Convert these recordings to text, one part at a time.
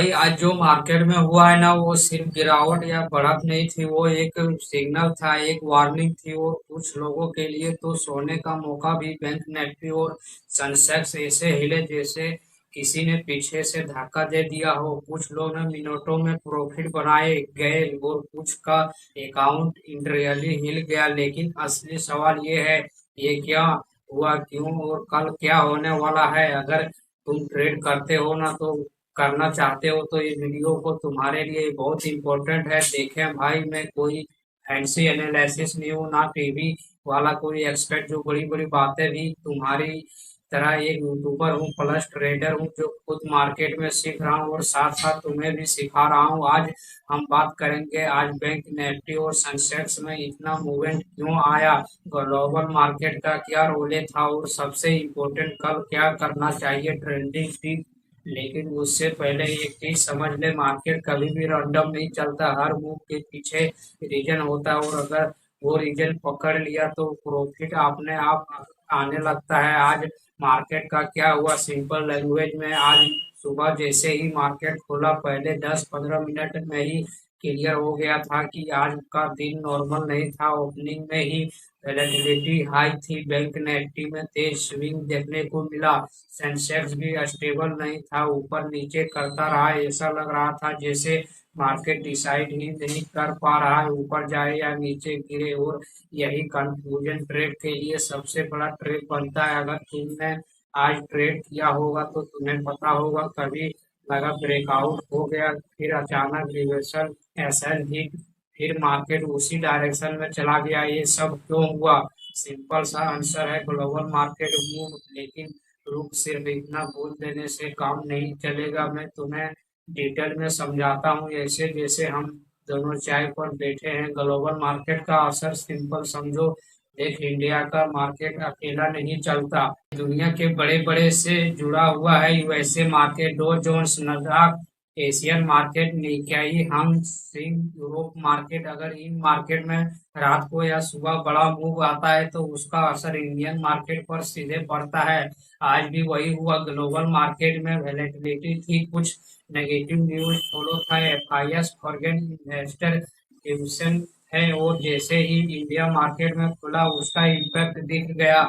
भाई आज जो मार्केट में हुआ है ना वो सिर्फ गिरावट या बढ़त नहीं थी। वो एक सिग्नल था, एक वार्निंग थी। और कुछ लोगों के लिए तो सोने का मौका भी। बैंक निफ्टी और सेंसेक्स ऐसे हिले जैसे किसी ने पीछे से धक्का दे दिया हो। कुछ लोग ने मिनटों में प्रॉफिट बनाए गए और कुछ का अकाउंट इंटरली हिल गया। लेकिन असली सवाल ये है, ये क्या हुआ, क्यों और कल क्या होने वाला है। अगर तुम ट्रेड करते हो ना तो करना चाहते हो तो ये वीडियो को तुम्हारे लिए बहुत इंपॉर्टेंट है। देखें भाई, मैं कोई फैंसी एनालिसिस नहीं हूँ, ना टीवी वाला कोई एक्सपर्ट जो बड़ी बड़ी बातें भी। तुम्हारी तरह एक यूट्यूबर हूँ प्लस ट्रेडर हूँ जो खुद मार्केट में सीख रहा हूँ और साथ साथ तुम्हें भी सिखा रहा हूँ। आज हम बात करेंगे आज बैंक निफ्टी और सेंसेक्स में इतना मूवमेंट क्यों आया, ग्लोबल मार्केट का क्या रोले था और सबसे इम्पोर्टेंट कल क्या करना चाहिए ट्रेंडिंग। लेकिन उससे पहले एक चीज समझ ले, मार्केट कभी भी रैंडम नहीं चलता। हर मूव के पीछे रीजन होता है और अगर वो रीजन पकड़ लिया तो प्रॉफिट अपने आप आने लगता है। आज मार्केट का क्या हुआ सिंपल लैंग्वेज में, आज सुबह जैसे ही मार्केट खुला पहले 10-15 मिनट में ही क्लियर हो गया था कि आज का दिन नॉर्मल नहीं था। ओपनिंग में ही वैलेटिलिटी हाई थी, बैंक निफ्टी में तेज स्विंग देखने को मिला। सेंसेक्स भी स्टेबल नहीं था, ऊपर नीचे करता रहा। ऐसा लग रहा था जैसे मार्केट डिसाइड ही नहीं कर पा रहा है ऊपर जाए या नीचे गिरे। और यही कंफ्यूजन ट्रेड के लिए सबसे बड़ा ट्रेड बनता है। अगर तुमने आज ट्रेड किया होगा तो तुम्हें पता होगा, कभी लगा ब्रेकआउट हो गया, फिर अचानक रिवर्सल, एसएल हिट, फिर मार्केट उसी डायरेक्शन में चला गया। ये सब क्यों हुआ? सिंपल सा आंसर है, ग्लोबल मार्केट मूव। लेकिन रुक, सिर्फ इतना बोल देने से काम नहीं चलेगा। मैं तुम्हें डिटेल में समझाता हूँ ऐसे जैसे हम दोनों चाय पर बैठे हैं। ग्लोबल मार्केट का असर सिंपल समझो। देख, इंडिया का मार्केट अकेला नहीं चलता, दुनिया के बड़े बड़े से जुड़ा हुआ है। USA market, Dow Jones, Nasdaq, Asian market, Nikkei, Hang Seng, Europe market. अगर इन मार्केट में रात को या सुबह बड़ा मूव आता है तो उसका असर इंडियन मार्केट पर सीधे पड़ता है। आज भी वही हुआ, ग्लोबल मार्केट में वैलेटिलिटी थी, कुछ नेगेटिव न्यूज फॉलो था, एफआईएस फॉरेन इन्वेस्टर डिविजन है। और जैसे ही इंडिया मार्केट में खुला उसका इम्पैक्ट दिख गया।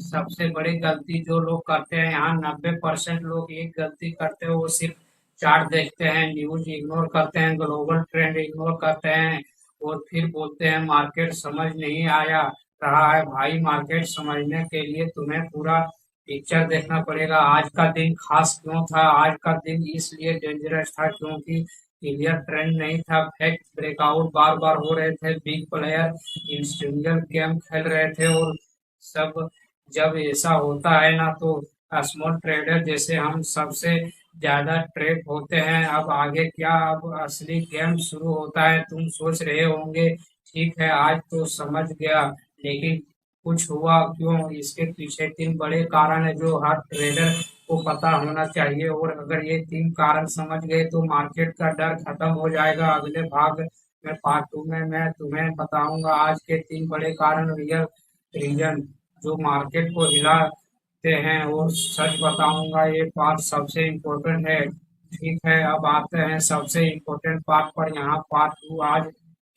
सबसे बड़ी गलती जो लोग करते हैं यहाँ, 90% लोग एक गलती करते हैं, वो सिर्फ चार्ट देखते हैं, न्यूज इग्नोर करते हैं, ग्लोबल ट्रेंड इग्नोर करते हैं और फिर बोलते हैं मार्केट समझ नहीं आया रहा है। भाई, मार्केट समझने के लिए तुम्हें पूरा पिक्चर देखना पड़ेगा। आज का दिन खास क्यों था? आज का दिन इसलिए डेंजरस था क्योंकि क्लियर ट्रेंड नहीं था। फैक्ट ब्रेकआउट बार बार हो रहे थे, बिग प्लेयर इंडिविजुअल गेम खेल रहे थे और सब। जब ऐसा होता है ना तो स्मॉल ट्रेडर जैसे हम सबसे ज्यादा ट्रेड होते हैं। अब आगे क्या, अब असली गेम शुरू होता है। तुम सोच रहे होंगे ठीक है आज तो समझ गया, लेकिन कुछ हुआ क्यों? इसके पीछे तीन बड़े कारण है जो हर ट्रेडर को पता होना चाहिए। और अगर ये तीन कारण समझ गए तो मार्केट का डर खत्म हो जाएगा। अगले भाग में, पार्ट 2 में, मैं तुम्हें बताऊंगा आज के तीन बड़े कारण, रियल रीजन जो मार्केट को हिलाते हैं। और सच बताऊंगा, ये पार्ट सबसे इम्पोर्टेंट है। ठीक है, अब आते हैं सबसे इम्पोर्टेंट पार्ट पर। यहाँ पार्ट 2, आज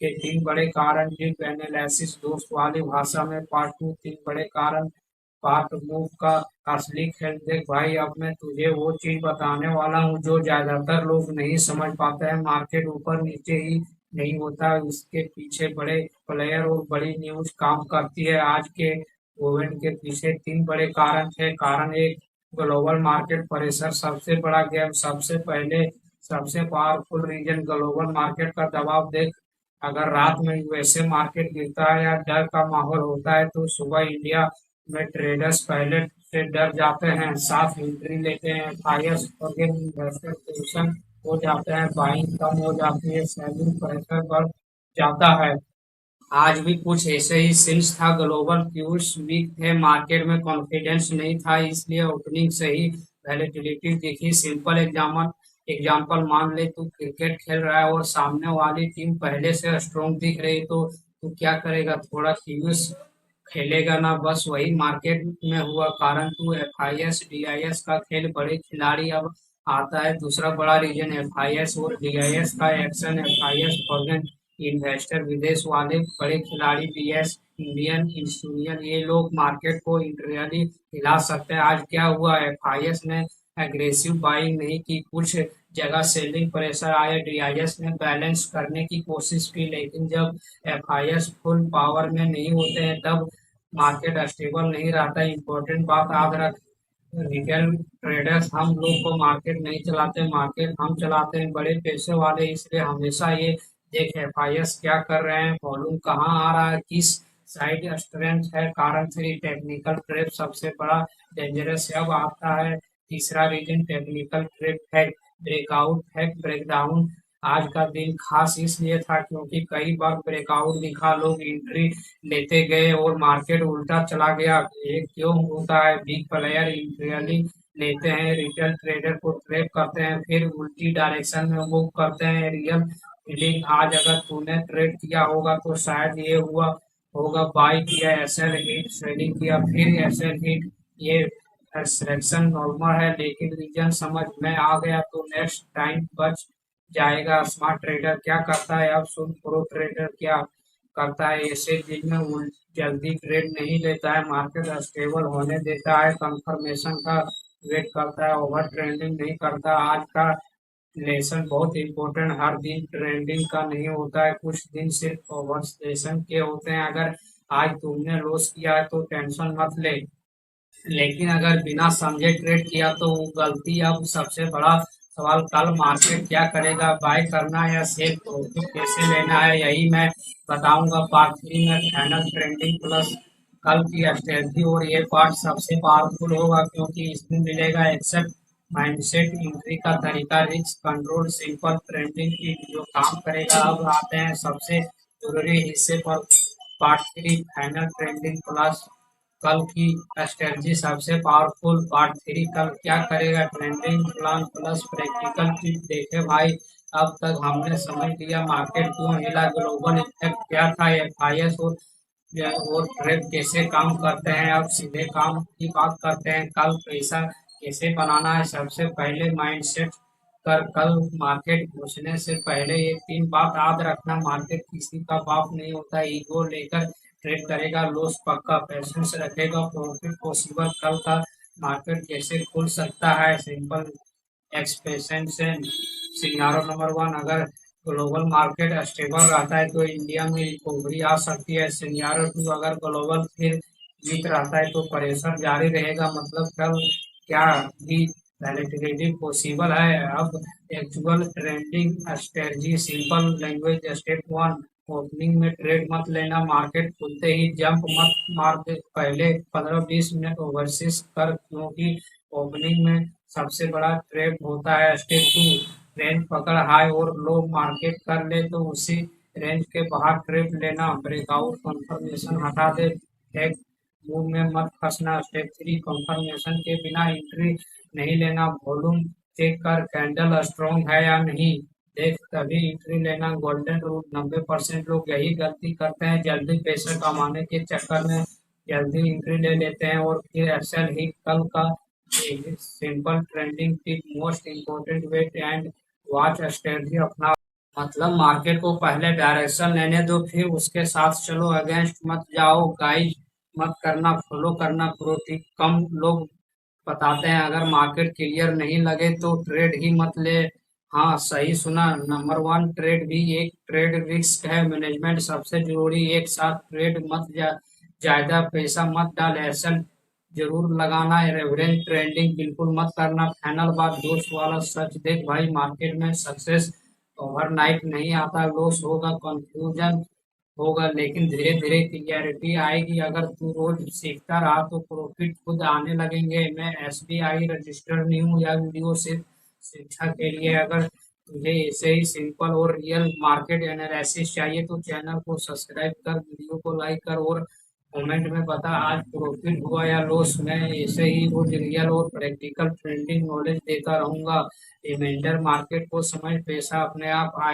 के तीन बड़े कारण, डीप एनालिसिस दोस्त वाली भाषा में। पार्ट 2, तीन बड़े कारण, पार्ट मूव का असली खेल। देख भाई, अब मैं तुझे वो चीज बताने वाला हूँ जो ज्यादातर लोग नहीं समझ पाते हैं। मार्केट ऊपर नीचे ही नहीं होता, इसके पीछे बड़े प्लेयर और बड़ी न्यूज काम करती है। आज के इवेंट के पीछे तीन बड़े कारण थे। कारण एक, ग्लोबल मार्केट प्रेशर, सबसे बड़ा गेम। सबसे पहले सबसे पावरफुल रीजन, ग्लोबल मार्केट का दबाव। देख, अगर रात में यूएसए मार्केट गिरता है या डर का माहौल होता है तो सुबह इंडिया में ट्रेडर्स पहले से डर जाते हैं, साफ एंट्री लेते हैं, फायर्स इन्वेस्टर टेंशन हो जाते हैं, बाइंग कम हो जाती है, सेलिंग प्रेशर बढ़ जाता है। आज भी कुछ ऐसे ही सीन्स था। ग्लोबल क्यूज वीक थे, मार्केट में कॉन्फिडेंस नहीं था, इसलिए ओपनिंग से ही वैलेटिलिटी दिखी। सिंपल एग्जांपल मान ले, तू क्रिकेट खेल रहा है और सामने वाली टीम पहले से स्ट्रोंग दिख रही तो तू क्या करेगा? थोड़ा क्यूज खेलेगा ना। बस वही मार्केट में हुआ। कारण टू, एफआईएस डीआईएस का खेल, बड़े खिलाड़ी अब आता है। दूसरा बड़ा रीजन एफआईएस और डीआईएस का एक्शन। एफआईएस फॉरेन इन्वेस्टर, विदेश वाले बड़े खिलाड़ी, बीएस इंडियन इंस्टीट्यूशन, ये लोग मार्केट को इंटरनली हिला सकते हैं। आज क्या हुआ, एफआईएस ने एग्रेसिव बाइंग नहीं की, कुछ जगह सेलिंग प्रेशर आया, डीआईएस ने बैलेंस करने की कोशिश की, लेकिन जब एफआईएस फुल पावर में नहीं होते हैं तब मार्केट स्टेबल नहीं रहता। इंपॉर्टेंट बात याद रख, रिटेल ट्रेडर्स हम लोग को मार्केट नहीं चलाते, मार्केट हम चलाते हैं, बड़े पैसे वाले। इसलिए हमेशा ये देख एफआईएस क्या कर रहे हैं, वॉल्यूम कहाँ आ रहा है, किस साइड स्ट्रेंथ है। कारण थ्री, टेक्निकल ट्रेप सबसे बड़ा डेंजरस अब आता है। तीसरा रीजन टेक्निकल ट्रेप है, ब्रेकआउट है, ब्रेकडाउन। आज का दिन खास इसलिए था क्योंकि कई बार ब्रेकआउट दिखा, लोग एंट्री लेते गए और मार्केट उल्टा चला गया। ये क्यों होता है, बिग प्लेयर इंट्री लेते हैं, रिटेल ट्रेडर को ट्रैप करते हैं, फिर उल्टी डायरेक्शन में मूव करते हैं। रियल फीलिंग, आज अगर तूने ट्रेड किया होगा तो शायद ये हुआ होगा, बाई किया, एसएल हिट, सेलिंग किया, फिर एसएल हिट। ये सिलेक्शन नॉर्मल है, लेकिन रीजन समझ में आ गया तो नेक्स्ट टाइम बच जाएगा। स्मार्ट ट्रेडर क्या करता है, अब सुन। प्रो ट्रेडर क्या करता है, ऐसे दिन में जल्दी ट्रेड नहीं लेता है, मार्केट स्टेबल होने देता है, कंफर्मेशन का वेट करता है, ओवर ट्रेंडिंग नहीं करता। आज का लेसन बहुत इंपॉर्टेंट, हर दिन ट्रेंडिंग का नहीं होता है, कुछ दिन सिर्फ ओवर लेसन के होते हैं। अगर आज तुमने लॉस किया है तो टेंशन मत ले, लेकिन अगर बिना समझे ट्रेड किया तो वो गलती। अब सबसे बड़ा सवाल, कल मार्केट क्या करेगा, बाय करना या सेल, प्रॉफिट कैसे लेना है, यही मैं बताऊंगा पार्ट थ्री में। फाइनल ट्रेंडिंग प्लस कल की स्ट्रेटजी, और ये पार्ट सबसे पावरफुल होगा क्योंकि इसमें मिलेगा एक्सेप्ट माइंडसेट, एंट्री का तरीका, रिस्क कंट्रोल, सिंपल ट्रेंडिंग की जो काम करेगा। अब आते हैं सबसे जरूरी हिस्से पर, part three, final trending plus कल की स्ट्रेटजी सबसे पावरफुल। पार्ट थ्री, कल क्या करेगा, trending plan plus practical tip. देखे भाई, अब तक हमने समझ लिया मार्केट क्यों हिला, ग्लोबल इफेक्ट क्या था, एफआईएस और ट्रेड कैसे काम करते हैं। अब सीधे काम की बात करते हैं, कल पैसा कैसे बनाना है। सबसे पहले माइंडसेट कर, कल मार्केट घुसने से पहले ये तीन बात याद रखना, मार्केट किसी का बाप नहीं होता, ईगो लेकर ट्रेड करेगा, लॉस पक्का, पैसेंस रखेगा, प्रॉफिट पॉसिबल। कल का मार्केट कैसे खुल सकता है, सिंपल एक्सप्रेशन से। सिनारो नंबर वन, अगर ग्लोबल मार्केट स्टेबल रहता है तो इंडिया में रिकवरी आ सकती है। सिनारो टू, अगर ग्लोबल फिर वीक रहता है तो प्रेशर जारी रहेगा, मतलब कल क्या भी वैलिडिटी पॉसिबल है। अब actual trending strategy, simple language. Step one, opening में ट्रेड मत लेना, मार्केट खुलते ही जंप मत मार दे, पहले 15-20 मिनट ओवरसीज कर, क्योंकि ओपनिंग में सबसे बड़ा ट्रेड होता है। स्टेप टू, रेंज पकड़, हाई और लो मार्केट कर ले तो उसी रेंज के बाहर ट्रेड लेना, ब्रेकआउट कंफर्मेशन हटा दे, टेक मूव में मत फंसना। स्टेप थ्री, कंफर्मेशन के बिना एंट्री नहीं लेना, वॉल्यूम चेक कर, कैंडल स्ट्रॉन्ग है या नहीं देख तभी एंट्री लेना। गोल्डन रूल, 90% लोग यही गलती करते हैं, जल्दी पैसे कमाने के चक्कर में जल्दी एंट्री ले लेते हैं और फिर एक्सेल ही। कल का simple trending tip, most important wait and watch strategy अपना, मतलब मार्केट को पहले डायरेक्शन लेने दो फिर उसके साथ चलो, अगेंस्ट मत जाओ, गाइड मत करना, फॉलो करना। प्रो टिप, कम लोग बताते हैं, अगर मार्केट क्लियर नहीं लगे तो ट्रेड ही मत ले। हाँ सही सुना। नंबर वन, ट्रेड भी एक ट्रेड रिस्क है, मैनेजमेंट सबसे जरूरी, एक साथ ट्रेड मत ज्यादा पैसा मत डाल, ऐसा जरूर लगाना, रेवरेंज ट्रेडिंग बिल्कुल मत करना। फाइनल बात, दोस्त वाला सच देख भाई, मार्केट में सक्सेस ओवरनाइट नहीं आता, लॉस होगा, कंफ्यूजन होगा, लेकिन धीरे धीरे क्लियरिटी आएगी। अगर तू रोज सीखता रहा तो प्रॉफिट खुद आने लगेंगे। मैं एसबीआई रजिस्टर्ड नहीं हूँ, या वीडियो सिर्फ शिक्षा के लिए। अगर तुझे ऐसे ही सिंपल और रियल मार्केट एनालिसिस चाहिए तो चैनल को सब्सक्राइब कर, वीडियो को लाइक कर और कमेंट में बता आज प्रॉफिट हुआ या लॉस। मैं ऐसे ही रोज रियल और प्रैक्टिकल ट्रेंडिंग नॉलेज देता रहूंगा। रिमाइंडर, मार्केट को समझ, पैसा अपने आप आए।